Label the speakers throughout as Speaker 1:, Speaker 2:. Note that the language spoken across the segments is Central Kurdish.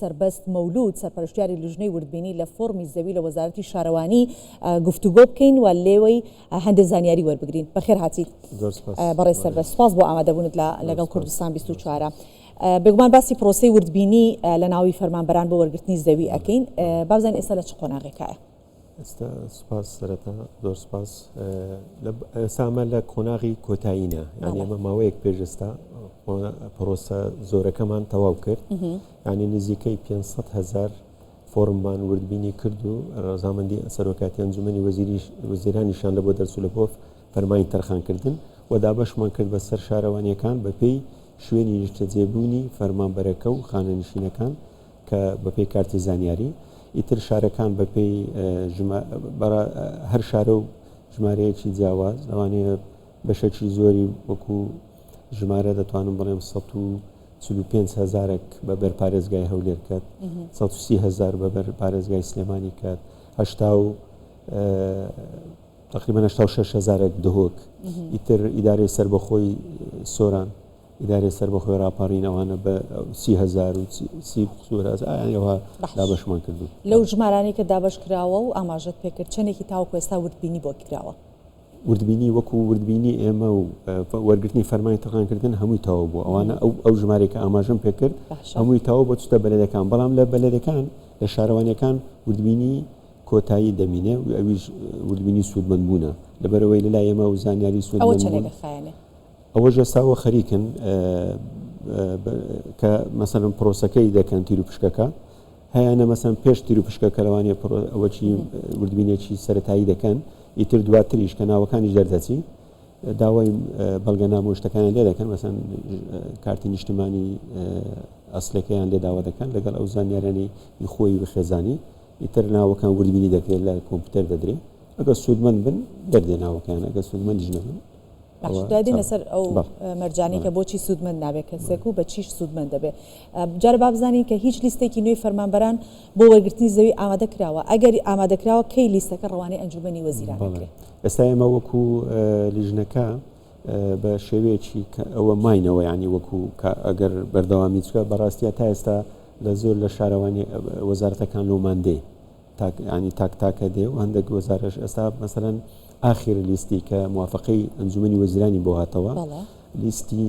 Speaker 1: سربەست مەولود سەرپەرشتیاری لیژنەی وردبینی لە فۆرمی زەوی لە وەزارەتی شارەوانی گفتوگۆ بکەین و لێوەی هەندێک زانیاری وەربگرین. بەخێر هاتیت بەڕێز سەربەست، سپاس بۆ ئامادەبوونت لەگەڵ کوردستان 24. بێگومان باسی پرۆسەی وردبینی لە ناوی فەرمانبەران بۆ وەرگرتنی زەوی ئەکەین. بابزانین ئێستا لە چ قۆناغێکایە؟
Speaker 2: ئێستا سپاس سەرەتا زۆر سپاس. ئێستا لە قۆناغی کۆتاییە، یعنی ئەمە ماوەیەک پێش ئێستا پرۆسە زۆرەکەمان تەواو کرد، یعنی نزیکەی 500,000 فۆرممان وردبینی کرد و ڕەزامەندی سەرۆکاتی ئەنجومەنی وەزیرانیشان لە بۆ دەرچوو لە بۆ فەرمانی تەرخانکردن و دابەشمان کرد بەسەر شارەوانیەکان بەپێی شوێنی نیشتەجێبوونی فەرمانبەرەکە و خانەنشینەکان کە بەپێی کارتی زانیاری، ئیتر شارەکان بەپێی هەر شارە و ژمارەیەکی جیاواز، ئەوانەیە بەشێکی زۆری وەکو ژمارە دەتوانم بڵێم 145,000 بەبەر پارێزگای هەولێر کات، 130,000 بەبەر پارێزگای سلێمانی کات، تقریبا 86,000 دهۆک، ئیتر ئیدارەی سەربەخۆی سۆران، ئیدارەی سەربەخۆی ڕاپەڕین ئەوانە بە 30,000 و 30,000 دابەشمان کردو.
Speaker 1: لەو ژمارانەی کە دابەش کراوە و ئاماژەت پێکرد چەندێکی تاوەکو ئێستا وردبینی بۆ کراوە؟
Speaker 2: وردبینی وەکو وردبینی ئێمە و وەرگرتنی فەرمانی تەرخانکردن هەمووی تەواو بوو. ئەوانە ئەو ژمارێکە ئاماژەم پێکرد هەمووی تەواو بۆ چتە بەلەدەکان، بەڵام لە بەلەدەکان لە شارەوانیەکان وردبینی کۆتایی دەمینێ و ئەویش وردبینی سوودمەند بوونە لەبەرەوەی لەلای ئێمە و زانیاری سوودمەند ئەوە ژەساوە خەریکن کە مەسەڵەن پرۆسەکەی دەکەن تیر و پشکەکە هەیەە مەسەن پێش تیر و پشکەکە لەوانێ ئەوەی وردبینێکی سەرەتایی دەکەن، ئیتر دواتریش کە ناوەکانیش دەردەچی داوای بەڵگەنامە و شتەکانیان لێ دەکەن، مەسەن کارتی نیشتمانی ئەسلەکەیان لێ داوا دەکەن لەگەڵ ئەو زانیارانی خۆی بخێزانی، ئیتر ناوەکان وردبینی دەکرێت لە کۆمپیوتەر دەدرێت، ئەگە سوودمەند بن دەردێ ناوەکان، ئەگە سوودمەندیش نەبن
Speaker 1: دوادینە سەر ئەو مەرجانی کە بۆچی سوودمەند نابێت کەسێک و بە چیش سوودمەند دەبێت. جارە بابزانین کە هیچ لیستێکی نوێی فەرمانبەران بۆ وەرگرتنی زەوی ئامادەکراوە، ئەگەر ئامادەکراوە کەی لیستەکە ڕەوانەی ئەنجومەنی وەزیران بکرێت.
Speaker 2: ئێستا ئێمە وەکو لیژنەکە بە شێوەیەکی ئەوە ماینەوە، ینی وەکو ئەگەر بەردەوامی چکە بەڕاستیە تا ئێستا لە زۆر لە شارەوانی وەزارەتەکان لۆماندێ ینی تاکتاکە دێ و هەندێک وەزارەش ئێستا مەسەڵەن آخر لیستی کە موافقەی ئەنجومەنی وەزیرانی بۆ هاتەوە لیستی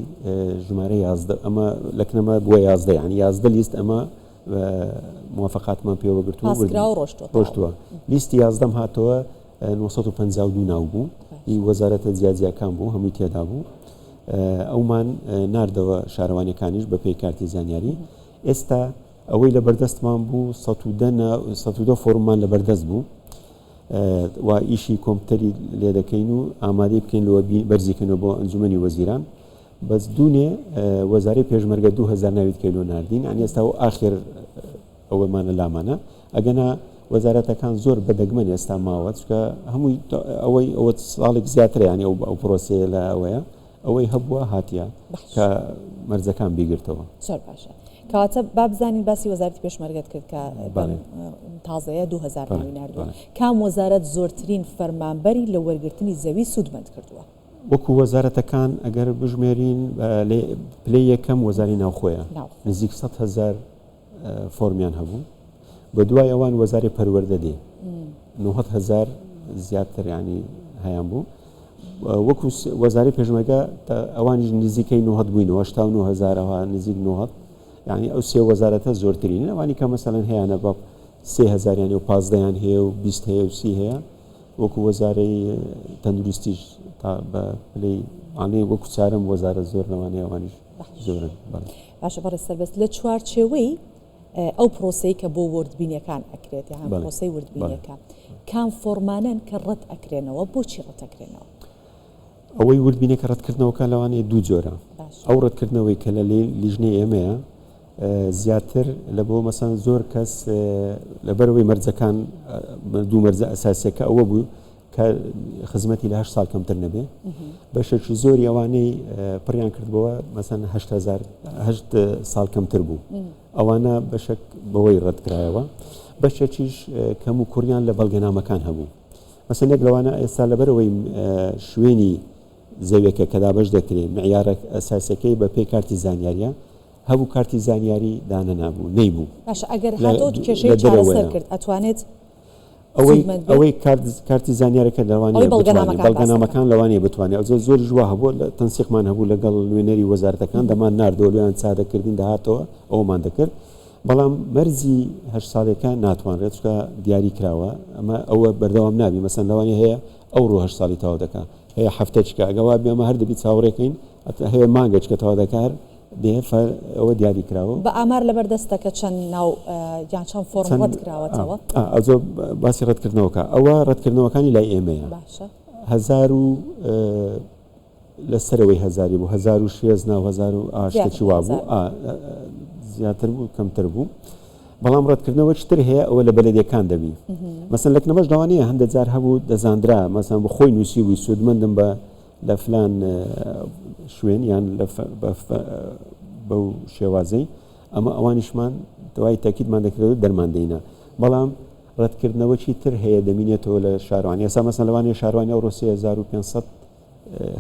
Speaker 2: ژمارە 11 ئەمە لەکنەمە بووە 11 ینی 11 لیست ئەمە موافقاتمان پێوەگرتووە ڕۆشتووە. لیستی 11 هاتەوە 952 ناو بوو، وەزارەتە جیاجیەکان بوو هەمووی تێدا بوو، ئەومان ناردەوە شارەوانەکانیش بەپێی کارتی زانیاری. ئێستا ئەوەی لە بەردەستمان بوو 110 فۆرممان لە بەردەست بوو و ئیشی کۆمپیوتەری لێ دەکەین و ئامادەی بکەین لەوە بەرزیکەنەوە بۆ ئەنجومەنی وەزیران. بەس دوونێ وەزارەی پێشمەرگە 2000 ناویت کەیلۆ ناردین، ئەنی ئێستا و ئاخر ئەوەمانە لامانە ئەگەنا وەزارەتەکان زۆر بەدەگمەن ئێستا ماوە چکە هەمووی ئەوە ساڵێک زیاترە، ینی ئەو پرۆسەیە لە ئەوەیە ئەوەی هەبووە هاتیە کە مەرجەکان بیگرتەوە.
Speaker 1: زۆر باشە. کەواتە بابزانین باسی وەزارەتی پێشمەرگەت کرد کە تازەیە 2000 ناوی ناردووە. کام وەزارەت زۆرترین فەرمانبەری لە وەرگرتنی زەوی سوودمەند کردووە؟
Speaker 2: وەکو وەزارەتەکان ئەگەر بژمێرین پلەی یەکەم وەزاری ناوخۆیە، نزیک 100,000 فۆرمیان هەبوو، بە دوای ئەوان وەزاری پەروەردە دێ 90,000 زیاتر ینی هەیان بوو، وەکو وەزاری پێشمەرگە ئەوانیش نزیکەی 90 بووینەوە 89,000 نزیک 90، یعنی ئەو سێ وەزارەتە زۆرترین ئەوانی کە مەسەڵەن هەیەە بە 30,000 یان و 15 هەیە و 20 هەیە و 30 هەیە، وەکو وەزارەی تەندروستیش تا بە پلەی ئانەی وەکو چارەم وەزارە زۆر لەوانەیە ئەوانیش زۆرن.
Speaker 1: باشە بەڕێز سەربەست، لە چوارچێوەی ئەو پرۆسەی کە بۆ وردبینیەکان ئەکرێت یان پرۆسەی وردبینیەکە کام فۆرمانن کە ڕەت ئەکرێنەوە، بۆچی ڕەت ئەکرێنەوە؟
Speaker 2: ئەوەی وردبینێکە ڕەتکردنەوەکە لەوانەیە دوو جۆرە. ئەو ڕەتکردنەوەی کە لە لیژنەی ئێمەیە زیاتر لە بۆ مەسەن زۆر کەس لەبەرەوەی مەرجەکان دوو مەرجە ئەساسیەکە ئەوە بوو کە خزمەتی لە 8 ساڵ کەمتر نەبێ، بەشێکی زۆری ئەوانەی پڕیان کردبەوە مەسەن 8 ساڵ کەمتر بوو، ئەوانە بەشێک بەوەی ڕەتکرایەوە، بەشێکیش کەم و کوڕیان لە بەڵگەنامەکان هەبوو. مەسەلێک لەوانە ئێستا لەبەرەوەی شوێنی زەویەکە کە دابەش دەکرێت معیارە ئەساسیەکەی بە پێی کارتی زانیاریە، هەبوو کارتی زانیاری دانە نابوو نەیبوو
Speaker 1: باش ئەگەر هاتۆ کێشەی چارەسەر کرد ئەتوانێت
Speaker 2: ئەوەی کارتی زانیارەکە لەوانەیە بەڵگەنامەکان لەوانەیە بتوانێت ئەو زۆر ژوا هەبوو لە تەنسیقمان هەبوو لەگەڵ نوێنەری وەزارەتەکان دەمان ناردەوە لێیان چادەکردین داهاتەوە ئەومان دەکرد بەڵام مەرزی 8 ساڵێکە ناتوانرێت چکە دیاری کراوە ئەمە ئەوە بەردەوام نابی مەسەن لەوانەیە هەیە ئەوڕۆ 8 ساڵی تەواو دەکات هەیە هەفتەیەکە ئەگەوا بێمە هەر دەبی چاوەڕێکین هەیە مانگەچکە تەواو دەکار ئەوە دیاری کراوە بە
Speaker 1: ئامار لەبەردەستەکە چەند ناو یان چەند فۆرم ڕەت کراوەتەوە
Speaker 2: ئەو باسی ڕەتکردنەوەکە ئەوە ڕەتکردنەوەکانی لای ئێمەیە هەزار و لەسەرەوەی هەزاری بوو 1600 ناو 1800 وا بوو زیاتر بوو کەمتر بوو بەڵام ڕەتکردنەوە چتر هەیە ئەوە لە بەلەدیەکان دەبی مەسەن لەکنەمەش داوانەیە هەندە جار هەبوو دەزاندرا مەسەن بە خۆی نووسی بووی سوودمەندم بە لە فلان شوێن یان بەو شێوازەی ئەمە ئەوانیشمان دوای تاکیدمان دەکرێت دەرماندەینە بەڵام ڕەتکردنەوەکی تر هەیە دەمینێتەوە لە شارەوانی ئێستا مەسەن لەوانەیە شارەوانی ئەوڕۆ 3500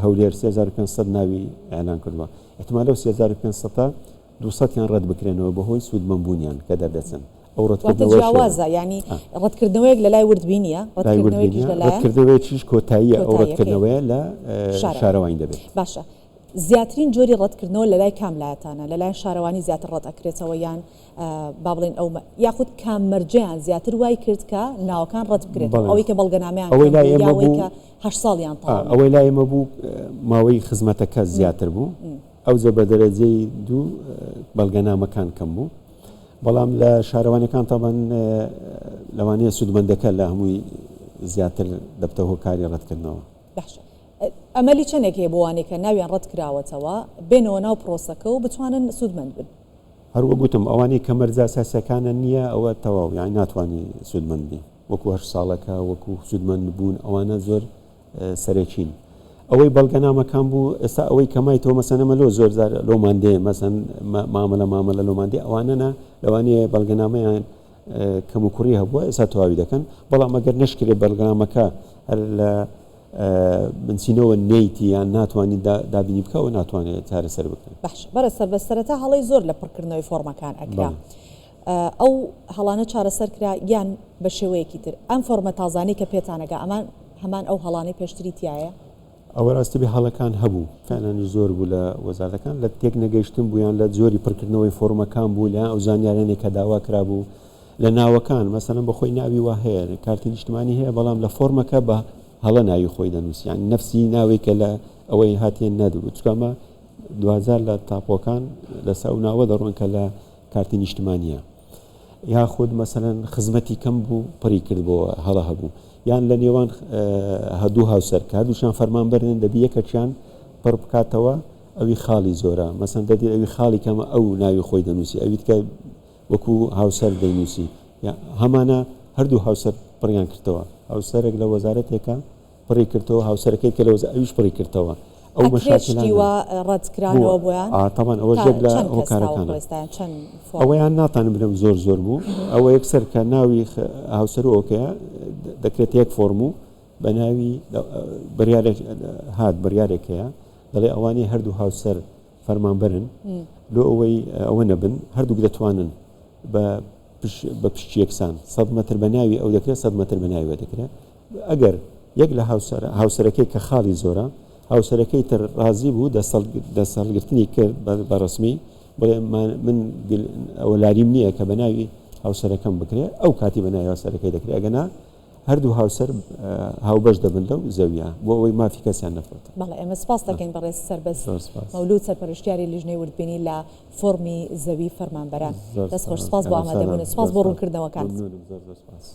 Speaker 2: هەولێر 3500 ناوی ئەعلان کردووە احتمال لەو 3500 200یان ڕەت بکرێنەوە بەهۆی سوودمەندبوونیان کە دەردەچن ئەو
Speaker 1: ڕەتکردنەوەیە ینی ڕەتکردنەوەیەک لە لای وردبینیە
Speaker 2: ڕەتکردنەوەیەکیش کۆتاییە ئەو ڕەتکردنەوەیە لە شارەوانی دەبێت
Speaker 1: باشە زیاترین جۆری ڕەتکردنەوە لە لای کام لایەتانە لە لای شارەوانی زیاتر ڕەت ئەکرێتەوە یان با بڵێن ئەو یاخود کام مەرجەیان زیاتر وای کرد کە ناوەکان ڕەت بکرێت ئەوەی کە بەڵگەنامەیان یاوەی کە 8 ساڵیان
Speaker 2: ئەوەی لای ئێمە بوو ماوەی خزمەتەکە زیاتر بوو ئەو زە بە دەرەجەی دوو بەڵگەنامەکان کەم بوو بەڵام لە شارەوانەکان تاوان لەوانەیە سوودمەندەکە لە هەمووی زیاتر دەبتە هۆکاری ڕەتکردنەوە
Speaker 1: باشە ئەمەلی چەندێک هەیە بۆوانەیە کە ناویان ڕەت کراوەتەوە بێنەوە ناو پرۆسەکە و بتوانن سوودمەند بن
Speaker 2: هەروە گوتم ئەوانەی کە مەرجە ئاساسیەکانە نییە ئەوە تەواو یانی ناتوانانی سوودمەندی وەکو 8 ساڵەکە وەکو سوودمەند بوون ئەوانە زۆر سەرێکین ئەوەی بەڵگەنامەکان بوو ئێستا ئەوەی کەمایتەوە مەسەنەمە لۆ زۆر لۆماندێ مەسەن مامەلە لۆماندێ ئەوانەنە لەوانەیە بەڵگەنامەیان کەم و کوڕی هەبووە ئێستا تەواوی دەکەن بەڵام ئەگەر نەشکرێت بەڵگەنامەکە هەر لە بنچینەوە نەیتی یان ناتوانانی دابینی بکەوە ناتوانێت چارەسەر بکەن
Speaker 1: باش بەرەسەر بەسەرەتا هەڵی زۆر لە پڕکردنەوەی فۆرمەکان ئەکرا ئەو هەڵانە چارەسەر کرا یان بە شێوەیەکی تر ئەم فۆرمە تازانی کە پێتانەگە ئەمان هەمان ئەو هەڵانەی پێشتری تایە
Speaker 2: ئەوە ڕاستیبی هەڵەکان هەبوو فعلانی زۆر بوو لە وەزارەکان لە تێک نەگەیشتن بوویان لە زۆری پڕکردنەوەی فۆرمەکان بوو لە ئەو زانیارێنێک کە داوا کرابوو لە ناوەکان مەسەلەن بە خۆی ناوی وا هەیە کارتی نیشتمانی هەیە بەڵام لە فۆرمەکە بە هەڵە ناوی خۆی دەنووسی یان نەفسی ناوی کە لە ئەوەی هاتیان نەدەبوو چکەمە 2000 لە تاپۆکان لە ساو ناوە دەڕۆن کە لە کارتی نیشتمانیە یاخود مەسەلەن خزمەتی کەم بوو پڕی کردبەوە هەڵە هەبوو یان لە نێوان هەدوو هاوسەر کە هەردووشان فەرمان بەرن دەبی یەکەکیان پڕ بکاتەوە ئەوی خاڵی زۆرە مەسەن دەدی ئەوی خاڵی کەمە ئەو ناوی خۆی دەنووسی ئەویت کە وەکو هاوسەر دەینووسی هەمانە هەردوو هاوسەر پڕیان کردەوە هاوسەرێک لە وەزارەتێکە پڕی کردەوە هاوسەرەکەی کە لە ئەویش پڕی کردەوە ئەو
Speaker 1: مەشاکلوە ڕەتکرانەوە بۆیان
Speaker 2: تاوان ئەوە ژێک لە هۆکارەکانە ئەوەیان ناتانم برم زۆر بوو ئەوە یەکسەر کە ناوی هاوسەر ئۆکەیە دەکرێت یەک فۆرم و بە ناوی بڕیارێک هەیە دەڵێ ئەوانەی هەردوو هاوسەر فەرمانبەرن لۆ ئەوەی ئەوە نەبن هەردووک دەتوانن بە پشتی یەکسان 100 مەتر بە ناوی ئەو دەکرێت 100 مەتر بە ناوی دەکرێت ئەگەر یەک لە هاوسەرەکەی کە خاڵی زۆرە هاوسەرەکەی تر ڕازی بوو دەسەڵگرتنی کرد بە ڕسمی بڵێ من ئەوە لاریم نییە کە بە ناوی هاوسەرەکەم بکرێت ئەو کاتی بە ناوی هاوسەرەکەی دەکرێت ئەگەنا هەردوو هاوسەر هاوبەش دەبن لەو زەویە بۆ ئەوەی مافی کەسیان نەفرێت
Speaker 1: بەڵێ ئێمە سپاس دەکەین بەڕێز سەربەست مەولود سەرپەرشتیاری لیژنەی وردبینی لە فۆرمی زەوی فەرمانبەران دەستخۆش سپاس بۆ ئامادەبوون سپاس بۆ ڕوونکردنەوەکان